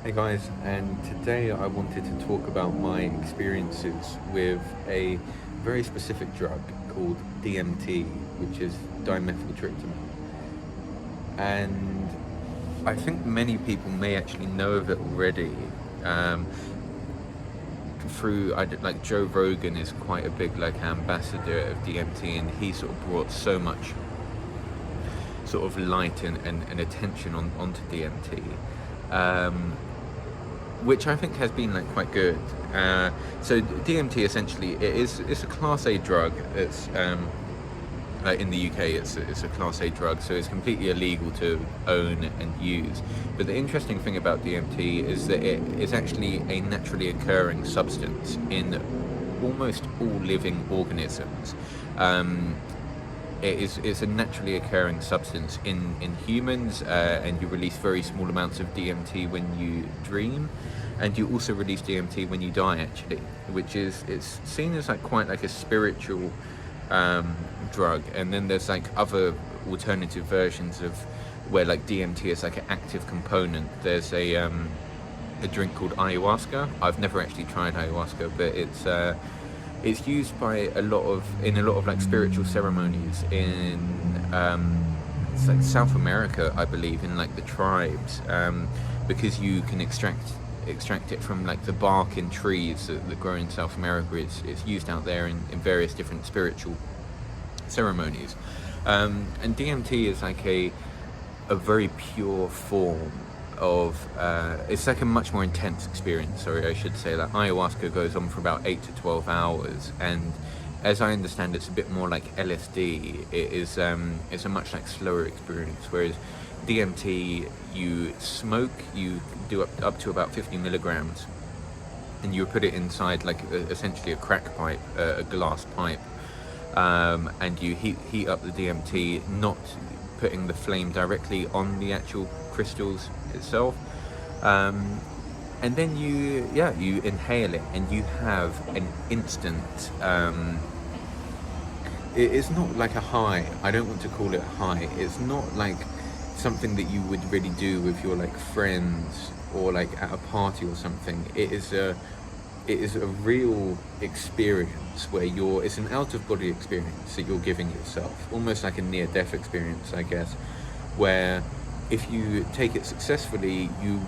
Hey guys, and today I wanted to talk about my experiences with a very specific drug called DMT, which is dimethyltryptamine. And I think many people may actually know of it already. Um, like Joe Rogan is quite a big like ambassador of DMT, and he sort of brought so much sort of light and attention onto DMT. Um, which I think has been like quite good. So DMT essentially it's a Class A drug. It's in the UK it's a Class A drug, so it's completely illegal to own and use. But the interesting thing about DMT is that it is actually a naturally occurring substance in almost all living organisms. It's a naturally occurring substance in humans, and you release very small amounts of DMT when you dream, and you also release DMT when you die actually, which is it's seen as like quite like a spiritual drug. And then there's like other alternative versions of where like DMT is like an active component. There's a drink called ayahuasca. I've never actually tried ayahuasca, but it's used by a lot of like spiritual ceremonies in it's like South America, I believe, in like the tribes, because you can extract it from like the bark in trees that grow in South America. It's used out there in various different spiritual ceremonies, and DMT is like a very pure form of it's like a much more intense experience. Sorry, I should say that ayahuasca goes on for about 8 to 12 hours, and as I understand, it's a bit more like LSD. It's a much like slower experience, whereas DMT, you smoke, you do up to about 50 milligrams, and you put it inside like essentially a crack pipe, a glass pipe, and you heat up the DMT, not putting the flame directly on the actual crystals itself, and then you inhale it, and you have an instant it's not like a high. I don't want to call it a high. It's not like something that you would really do with your like friends or like at a party or something. It is a real experience where it's an out of body experience that you're giving yourself, almost like a near death experience, I guess, where if you take it successfully, you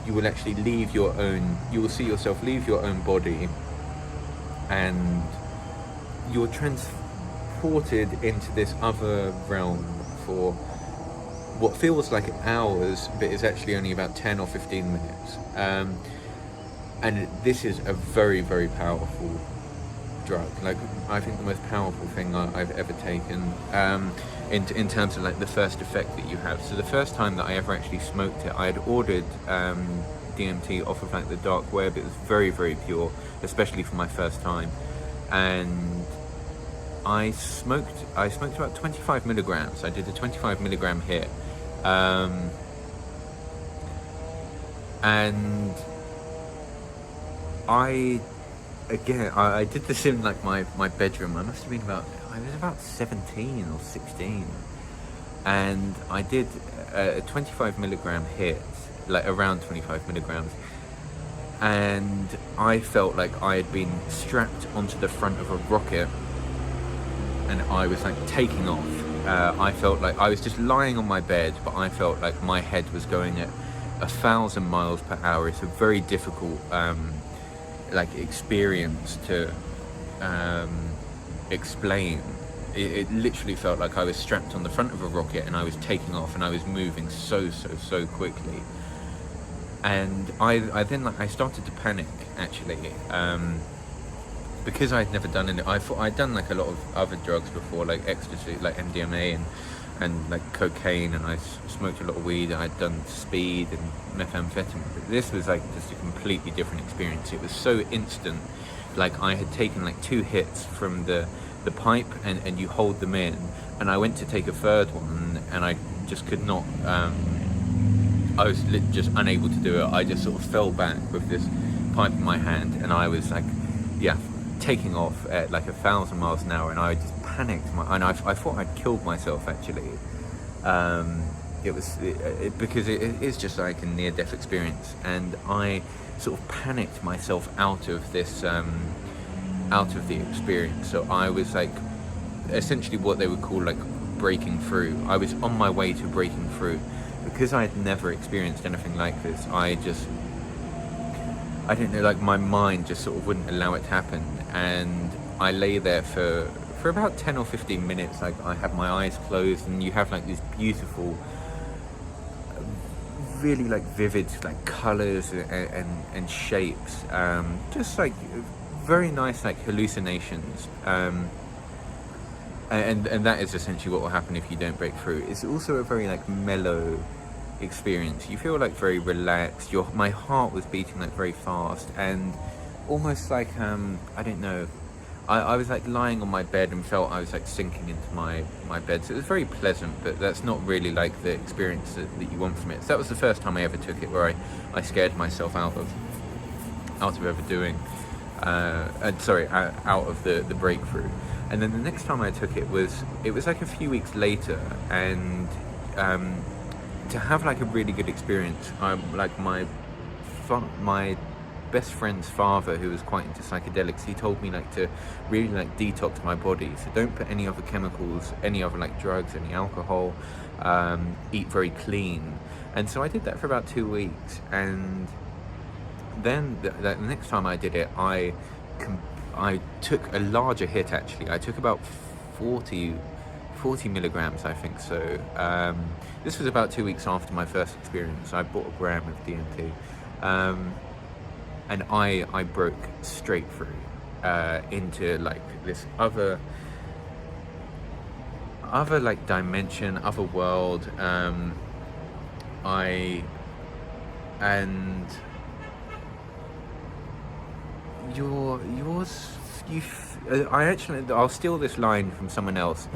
will actually you will see yourself leave your own body, and you're transported into this other realm for what feels like hours, but is actually only about 10 or 15 minutes. And this is a very, very powerful drug. Like, I think the most powerful thing I've ever taken, in terms of like the first effect that you have. So the first time that I ever actually smoked it, I had ordered DMT off of like the dark web. It was very, very pure, especially for my first time. And I smoked about 25 milligrams. I did a 25 milligram hit, and I did this in like my bedroom. I must have been I was about 17 or 16, and I did a 25 milligram hit, like around 25 milligrams, and I felt like I had been strapped onto the front of a rocket, and I was like taking off. I felt like I was just lying on my bed, but I felt like my head was going at 1,000 miles per hour. It's a very difficult like experience to explain. It literally felt like I was strapped on the front of a rocket, and I was taking off, and I was moving so quickly. And I then like I started to panic actually, because I'd never done it. I thought I'd done like a lot of other drugs before, like ecstasy, like MDMA and like cocaine, and I smoked a lot of weed. I'd done speed and methamphetamine, but this was like just a completely different experience. It was so instant. Like I had taken like 2 hits from the pipe, and you hold them in, and I went to take a third one, and I just could not. I was just unable to do it. I just sort of fell back with this pipe in my hand, and I was like, taking off at like 1,000 miles an hour, and I just panicked. And I thought I'd killed myself actually. because it is just like a near-death experience, and I sort of panicked myself out of this, out of the experience. So I was like, essentially what they would call like breaking through. I was on my way to breaking through because I had never experienced anything like this. I don't know, like my mind just sort of wouldn't allow it to happen, and I lay there for about 10 or 15 minutes. Like I had my eyes closed, and you have like these beautiful, really like vivid like colors and shapes, just like very nice like hallucinations, and that is essentially what will happen if you don't break through. It's also a very like mellow experience. You feel like very relaxed. My heart was beating like very fast, and almost like I don't know, I was like lying on my bed and felt I was like sinking into my bed. So it was very pleasant, but that's not really like the experience that you want from it. So that was the first time I ever took it, where I scared myself out of ever doing out of the breakthrough. And then the next time I took it was like a few weeks later, and to have like a really good experience, like my best friend's father, who was quite into psychedelics, he told me like to really like detox my body, so don't put any other chemicals, any other like drugs, any alcohol, eat very clean. And so I did that for about 2 weeks, and then the next time I did it, I took a larger hit. Actually, I took about 40 milligrams, I think so. This was about 2 weeks after my first experience. I bought a gram of DMT, and I broke straight through into like this other like dimension, other world. I'll steal this line from someone else.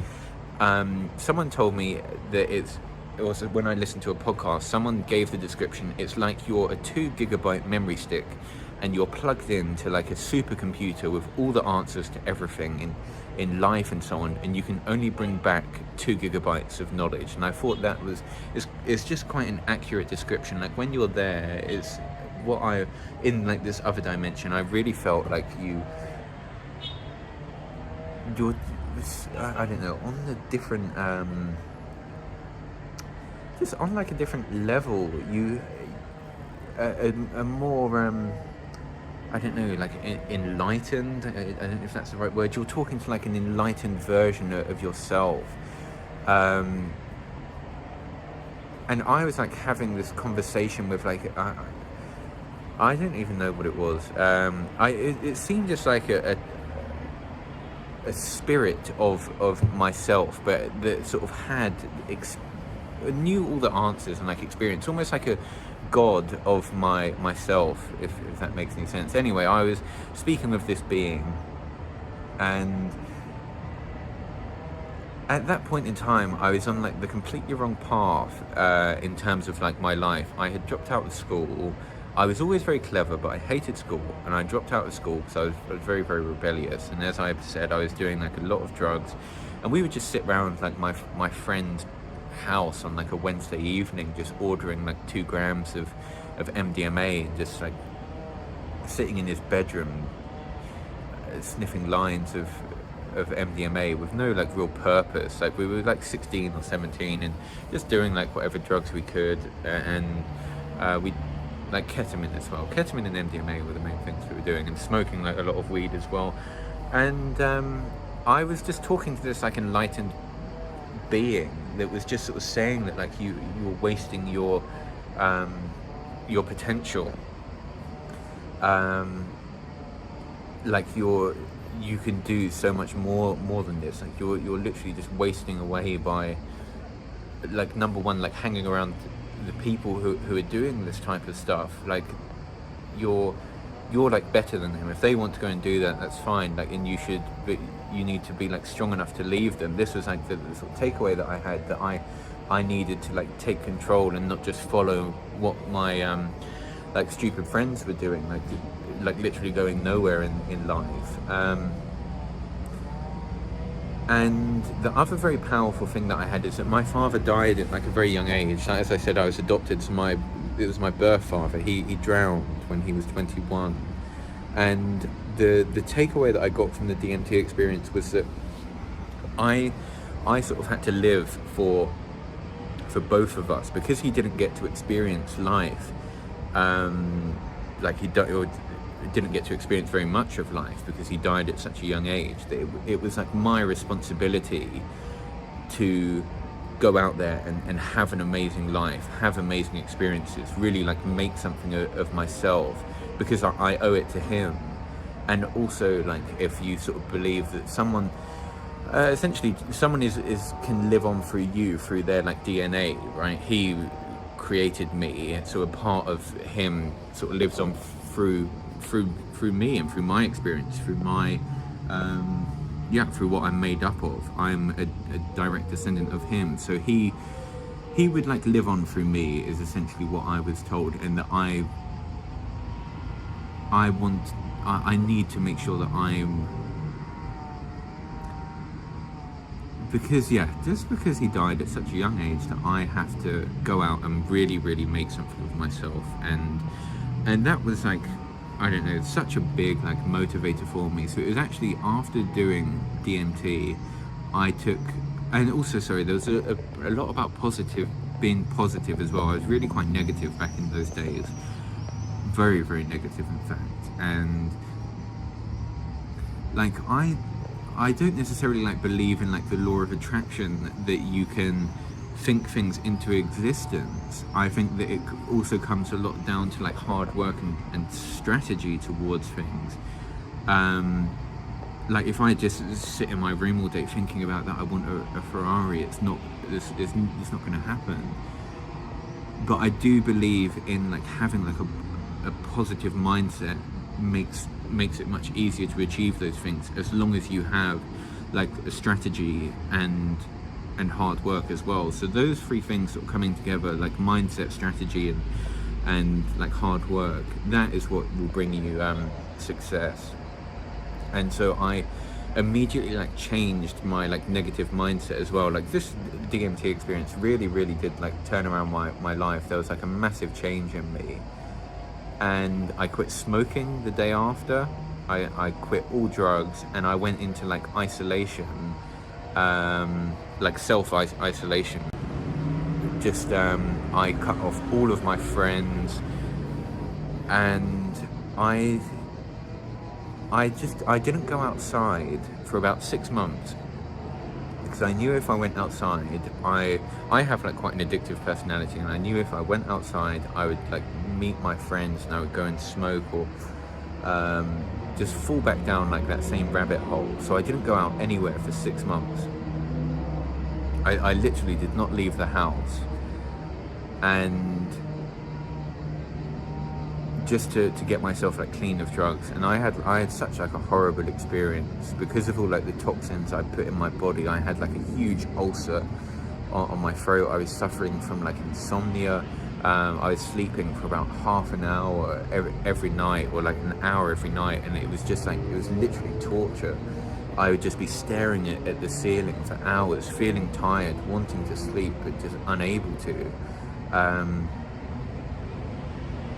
Someone told me that it was when I listened to a podcast, someone gave the description, it's like you're a 2 gigabyte memory stick, and you're plugged into like a supercomputer with all the answers to everything in life and so on, and you can only bring back 2 gigabytes of knowledge. And I thought that it's just quite an accurate description. Like when you're there, it's in like this other dimension, I really felt like you're I don't know, on the different just on like a different level, you a more I don't know, like enlightened, I don't know if that's the right word. You're talking to like an enlightened version of yourself, and I was like having this conversation with like I don't even know what it was. It seemed just like a spirit of myself, but that sort of knew all the answers and like experience, almost like a god of myself, if that makes any sense. Anyway, I was speaking with this being, and at that point in time, I was on like the completely wrong path in terms of like my life. I had dropped out of school. I was always very clever, but I hated school, and I dropped out of school because I was very, very rebellious. And as I said, I was doing like a lot of drugs, and we would just sit around like my friend's house on like a Wednesday evening, just ordering like 2 grams of MDMA, and just like sitting in his bedroom, sniffing lines of MDMA with no like real purpose. Like we were like 16 or 17 and just doing like whatever drugs we could, and we like ketamine as well. Ketamine and MDMA were the main things we were doing, and smoking like a lot of weed as well. And I was just talking to this like enlightened being that was just sort of saying that like you were wasting your potential, like you can do so much more than this. Like you're literally just wasting away by like, number one, like hanging around the people who are doing this type of stuff. Like you're like better than them. If they want to go and do that, that's fine. Like, and you should, but you need to be like strong enough to leave them. This was like the sort of takeaway that I had, that I needed to like take control and not just follow what my like stupid friends were doing, like literally going nowhere in life. And the other very powerful thing that I had is that my father died at like a very young age. As I said, I was adopted, so it was my birth father. He drowned when he was 21. And the takeaway that I got from the DMT experience was that I sort of had to live for both of us, because he didn't get to experience life. Like didn't get to experience very much of life because he died at such a young age, that it was like my responsibility to go out there and have an amazing life, have amazing experiences, really like make something of myself, because I owe it to him. And also, like, if you sort of believe that someone essentially someone can live on through you, through their like DNA, right? He created me, so a part of him sort of lives on through me and through my experience, through my through what I'm made up of. I'm a direct descendant of him, so he would like live on through me, is essentially what I was told. And that I need to make sure that I'm, just because he died at such a young age, that I have to go out and really make something of myself. And that was like, I don't know, such a big like motivator for me. So it was actually after doing DMT, and also, sorry, there was a lot about being positive as well. I was really quite negative back in those days, very negative in fact. And like I don't necessarily like believe in like the law of attraction, that you can think things into existence. I think that it also comes a lot down to like hard work and strategy towards things. Like if I just sit in my room all day thinking about that I want a Ferrari, it's not going to happen. But I do believe in like having like a positive mindset makes it much easier to achieve those things, as long as you have like a strategy and hard work as well. So those three things sort of coming together, like mindset, strategy, and like hard work, that is what will bring you success. And so I immediately like changed my like negative mindset as well. Like this DMT experience really did like turn around my life. There was like a massive change in me. And I quit smoking the day after. I quit all drugs, and I went into like isolation, like self-isolation. Just I cut off all of my friends, and I didn't go outside for about 6 months, because I knew if I went outside, I have like quite an addictive personality, and I knew if I went outside I would like meet my friends and I would go and smoke, or just fall back down like that same rabbit hole. So I didn't go out anywhere for 6 months. I literally did not leave the house, and just to get myself like clean of drugs. And I had such like a horrible experience because of all like the toxins I put in my body. I had like a huge ulcer on my throat. I was suffering from like insomnia. I was sleeping for about half an hour every night, or like an hour every night, and it was just like, it was literally torture. I would just be staring at the ceiling for hours, feeling tired, wanting to sleep, but just unable to.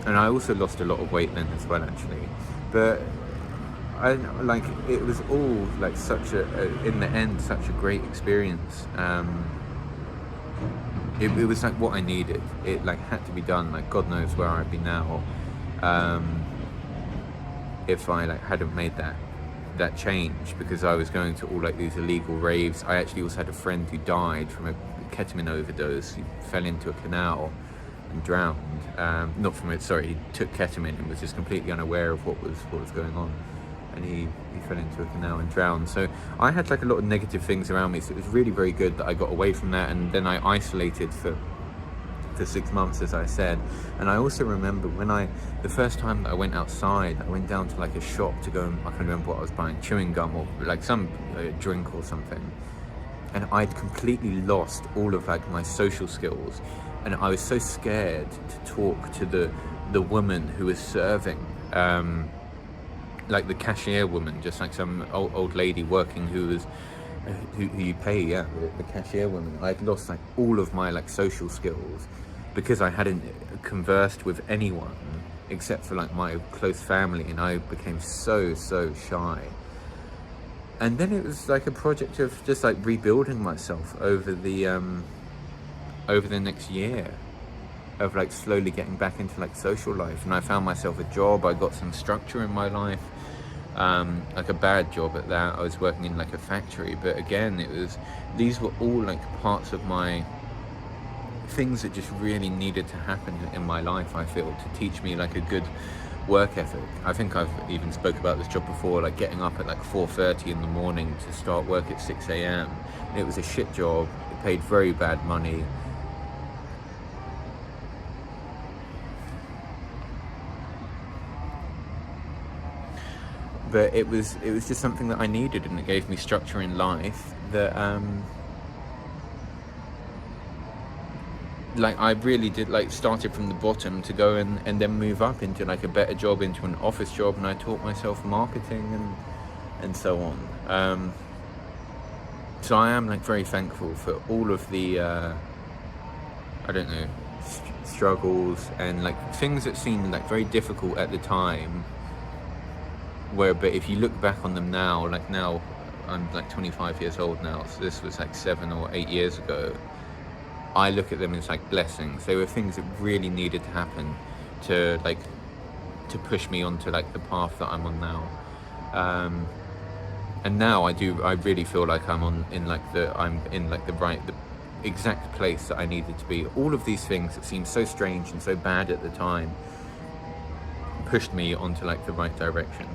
And I also lost a lot of weight then as well, actually. But it was all like such in the end, such a great experience. It was like what I needed. It like had to be done. Like God knows where I'd be now if I like hadn't made that change, because I was going to all like these illegal raves. I actually also had a friend who died from a ketamine overdose. He fell into a canal and drowned. He took ketamine and was just completely unaware of what was going on, and he fell into a canal and drowned. So I had like a lot of negative things around me, so it was really very good that I got away from that. And then I isolated for 6 months, as I said. And I also remember the first time that I went outside, I went down to like a shop to go, and I can remember what I was buying, chewing gum or like some drink or something, and I'd completely lost all of like my social skills, and I was so scared to talk to the woman who was serving, like the cashier woman, just like some old lady working, who who you pay, yeah, the cashier woman. I'd lost like all of my like social skills because I hadn't conversed with anyone except for like my close family, and I became so shy. And then it was like a project of just like rebuilding myself over the next year, of like slowly getting back into like social life. And I found myself a job. I got some structure in my life, like a bad job at that. I was working in like a factory, but again, these were all like parts of my things that just really needed to happen in my life, I feel, to teach me like a good work ethic. I think I've even spoke about this job before, like getting up at like 4:30 in the morning to start work at 6 a.m. It was a shit job. It paid very bad money. But it was just something that I needed, and it gave me structure in life that like I really did, like started from the bottom to go and then move up into like a better job, into an office job, and I taught myself marketing and so on. So I am like very thankful for all of the I don't know, struggles and like things that seemed like very difficult at the time, but if you look back on them now, like now I'm like 25 years old now, so this was like 7 or 8 years ago, I look at them as like blessings. They were things that really needed to happen to push me onto like the path that I'm on now. And now I really feel like I'm in the exact place that I needed to be. All of these things that seemed so strange and so bad at the time pushed me onto like the right direction.